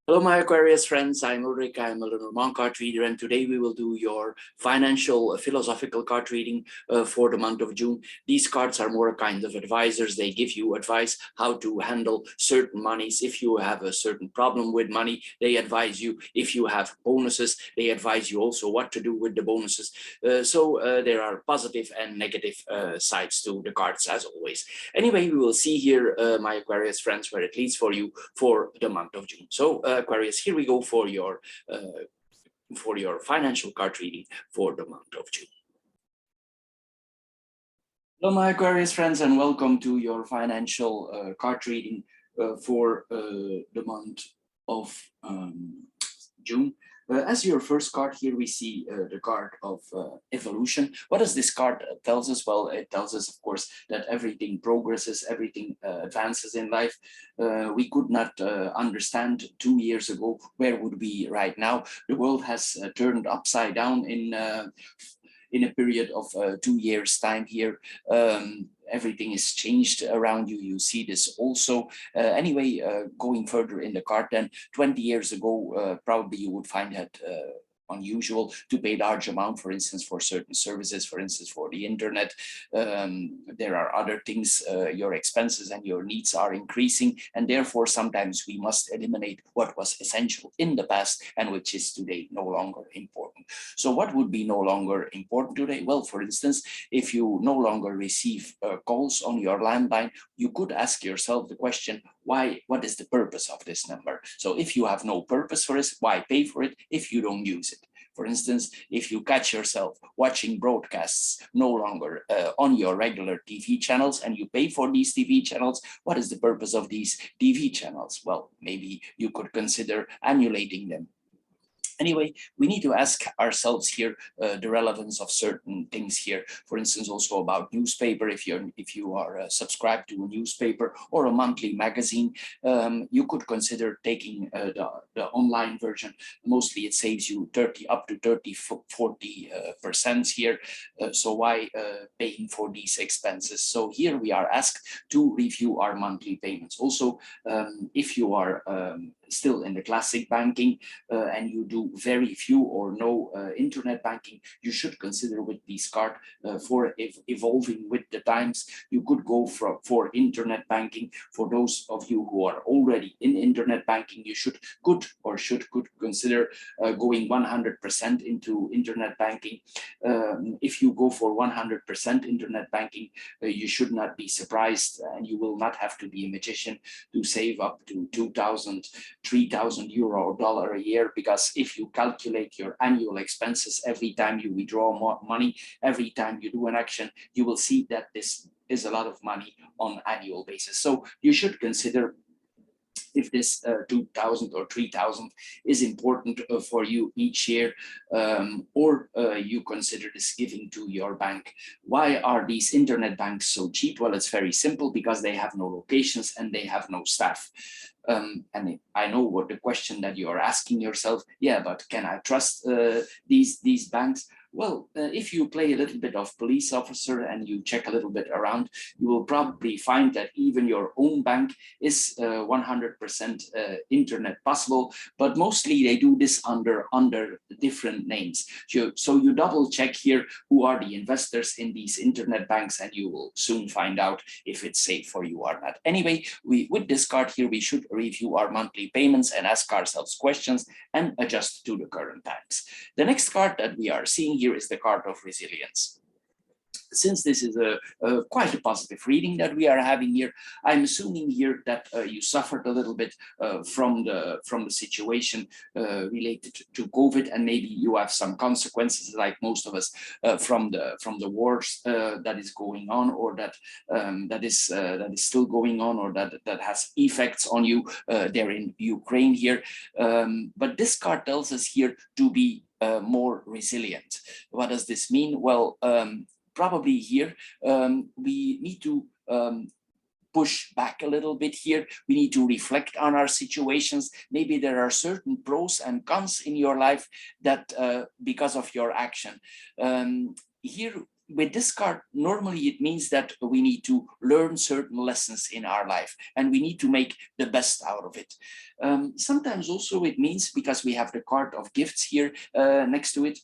Hello, my Aquarius friends. I'm Ulrich. I'm a Lenormand card reader, and today we will do your financial philosophical card reading for the month of June. These cards are more a kind of advisors. They give you advice how to handle certain monies. If you have a certain problem with money, they advise you. If you have bonuses, they advise you also what to do with the bonuses. So there are positive and negative sides to the cards, as always. Anyway, we will see here, my Aquarius friends, where it leads for you for the month of June. So Aquarius, here we go for your financial card reading for the month of June. Hello, my Aquarius friends, and welcome to your financial card reading for the month of June. As your first card here, we see the card of evolution. What does this card tells us? Well, it tells us, of course, that everything progresses, everything advances in life. We could not understand 2 years ago where would we right now. The world has turned upside down in a period of 2 years' time here. Everything is changed around you. You see this also. Anyway, going further in the card, then 20 years ago, probably you would find that unusual to pay large amount, for instance, for certain services, for instance, for the internet. There are other things, your expenses and your needs are increasing, and therefore sometimes we must eliminate what was essential in the past and which is today no longer important. So what would be no longer important today? Well, for instance, if you no longer receive calls on your landline, you could ask yourself the question, why? What is the purpose of this number? So if you have no purpose for it, why pay for it if you don't use it? For instance, if you catch yourself watching broadcasts no longer on your regular TV channels and you pay for these TV channels, what is the purpose of these TV channels? Well, maybe you could consider annulating them. Anyway, we need to ask ourselves here the relevance of certain things here. For instance, also about newspaper. If you are subscribed to a newspaper or a monthly magazine, you could consider taking the online version. Mostly, it saves you up to 30–40% here. So why paying for these expenses? So here we are asked to review our monthly payments. Also, if you are still in the classic banking and you do very few or no internet banking, you should consider with this card for evolving with the times. You could go for internet banking. For those of you who are already in internet banking, you could consider going 100% into internet banking. If you go for 100% internet banking, you should not be surprised, and you will not have to be a magician to save up to 2,000, 3,000 euro or dollar a year, because if you calculate your annual expenses every time you withdraw more money, every time you do an action, you will see that this is a lot of money on annual basis. So you should consider if this 2,000 or 3,000 is important for you each year, or you consider this giving to your bank. Why are these internet banks so cheap? Well, it's very simple, because they have no locations and they have no staff. And I know what the question that you are asking yourself, yeah, but can I trust these banks? Well, if you play a little bit of police officer and you check a little bit around, you will probably find that even your own bank is 100% internet possible, but mostly they do this under different names. So you double check here who are the investors in these internet banks, and you will soon find out if it's safe for you or not. Anyway, with this card here, we should review our monthly payments and ask ourselves questions and adjust to the current times. The next card that we are seeing here is the card of resilience. Since this is quite a positive reading that we are having here, I'm assuming here that you suffered a little bit from the situation related to COVID, and maybe you have some consequences, like most of us, from the wars that is going on, or that is still going on, or that has effects on you there in Ukraine here. But this card tells us here to be more resilient. What does this mean? Well, probably here we need to push back a little bit here. We need to reflect on our situations. Maybe there are certain pros and cons in your life that because of your action. Here with this card, normally it means that we need to learn certain lessons in our life and we need to make the best out of it. Sometimes also it means, because we have the card of gifts here next to it,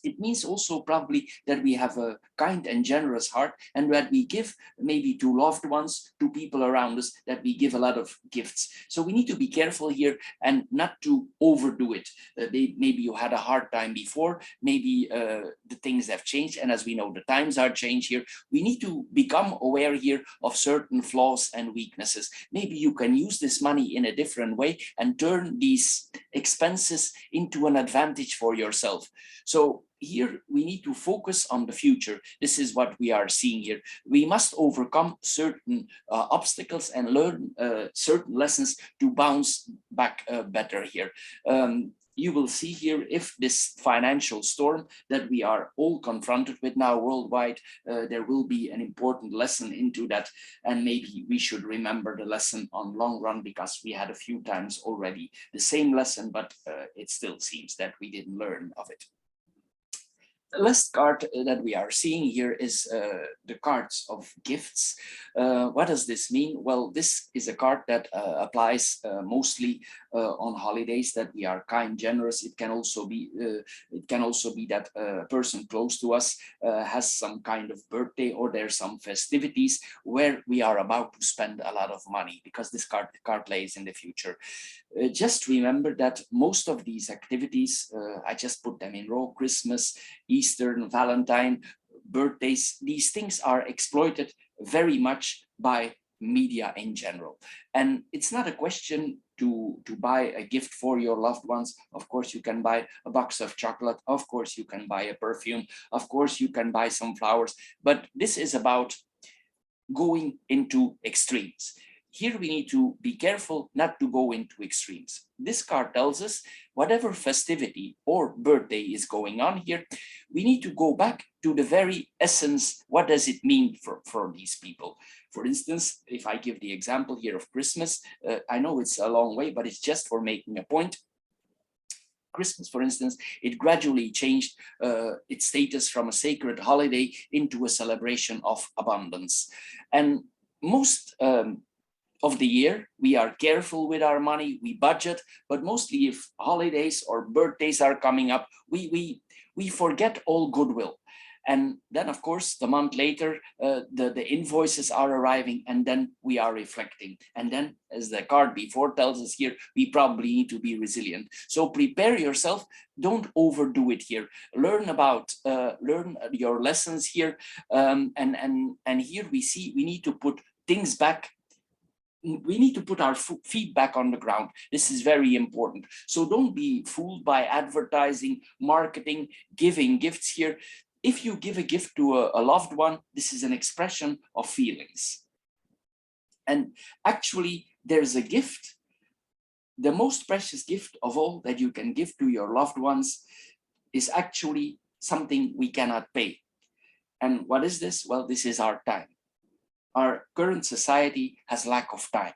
it means also probably that we have a kind and generous heart, and that we give maybe to loved ones, to people around us, that we give a lot of gifts. So we need to be careful here and not to overdo it. Maybe you had a hard time before, maybe the things have changed, and as we know, the times are changed here. We need to become aware here of certain flaws and weaknesses. Maybe you can use this money in a different way and turn these expenses into an advantage for yourself. So here we need to focus on the future. This is what we are seeing here. We must overcome certain obstacles and learn certain lessons to bounce back better here. You will see here, if this financial storm that we are all confronted with now worldwide, there will be an important lesson into that. And maybe we should remember the lesson on long run, because we had a few times already the same lesson, but it still seems that we didn't learn of it. The last card that we are seeing here is the cards of gifts. What does this mean? Well, this is a card that applies mostly on holidays, that we are kind, generous. It can also be that a person close to us has some kind of birthday, or there's some festivities where we are about to spend a lot of money, because this card plays in the future. Just remember that most of these activities, I just put them in raw: Christmas, Easter, Valentine, birthdays, these things are exploited very much by media in general. And it's not a question to buy a gift for your loved ones. Of course, you can buy a box of chocolate. Of course, you can buy a perfume. Of course, you can buy some flowers. But this is about going into extremes. Here we need to be careful not to go into extremes. This card tells us whatever festivity or birthday is going on here, we need to go back to the very essence. What does it mean for these people? For instance, if I give the example here of Christmas, I know it's a long way, but it's just for making a point. Christmas, for instance, it gradually changed its status from a sacred holiday into a celebration of abundance. And most of the year, we are careful with our money, we budget, but mostly if holidays or birthdays are coming up, we forget all goodwill. And then, of course, the month later, the invoices are arriving, and then we are reflecting. And then, as the card before tells us here, we probably need to be resilient. So prepare yourself, don't overdo it here. Learn your lessons here. And here we see we need to put things back. We need to put our feet back on the ground. This is very important. So don't be fooled by advertising, marketing, giving gifts here. If you give a gift to a loved one, this is an expression of feelings. And actually, there's a gift, the most precious gift of all that you can give to your loved ones is actually something we cannot pay. And what is this? Well, this is our time. Our current society has lack of time.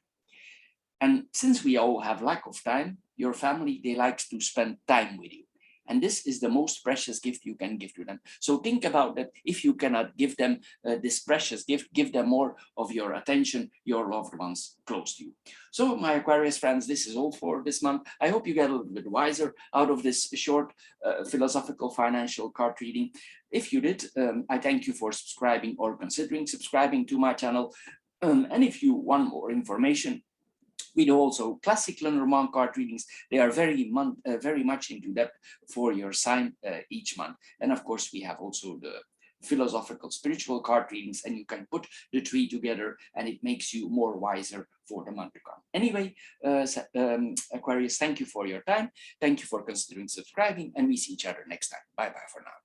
And since we all have lack of time, your family, they like to spend time with you. And this is the most precious gift you can give to them. So think about that. If you cannot give them this precious gift, give them more of your attention, your loved ones close to you. So my Aquarius friends, this is all for this month. I hope you get a little bit wiser out of this short philosophical financial card reading. If you did, I thank you for subscribing or considering subscribing to my channel. And if you want more information, we do also classic Lenormand card readings. They are very much into depth for your sign each month. And of course, we have also the philosophical spiritual card readings, and you can put the three together and it makes you more wiser for the month to come. Anyway, Aquarius, thank you for your time. Thank you for considering subscribing, and we see each other next time. Bye-bye for now.